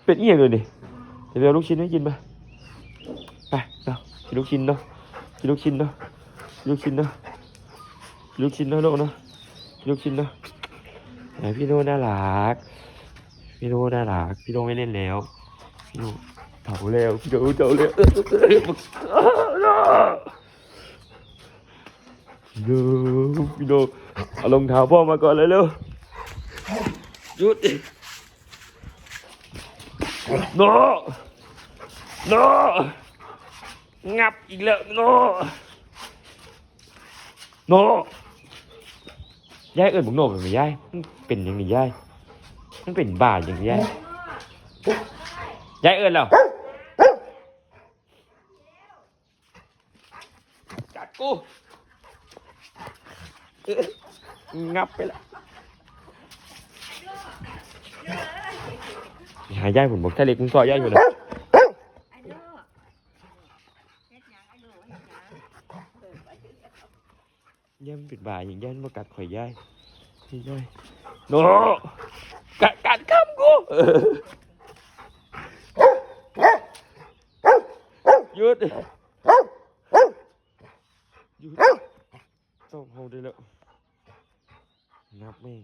เป็นเอียงเลยนี่เดี๋ยวเอาลูกชิ้นให้กินไปไปเนาะกินลูกชิ้นเนาะกินลูกชิ้นเนาะกินลูกชิ้นเนาะกินลูกชิ้นเนาะลูกเนาะกินลูกชิ้นเนาะไหนพี่โน่น่ารักพี่โน่น่ารักพี่โน่ไม่เล่นแล้วพี่โน่เผาแล้วพี่โน่เผาแล้วพี่โน่เอารองเท้าพ่อมาก่อนเลยเร็วหยุดโน่โน่งับอีกแล้วโน่โน่ยายเอิญบุกโน่เป็นไงยายมันเป็นอย่างนี้ยายมันเป็นบ้าอย่างนี้ยายเอิญแล้วกัดกูงับไปแล้วหายายผมบอกถ้าเล็กมึงซอยยายอยู่นะย่ามันปิดบ่ายอย่างย่ามันมากัดข่อยย่ายย่ายโนกัดข้ามกูหยุดหยุดต้องเฮาได้แล้วนับแม่ง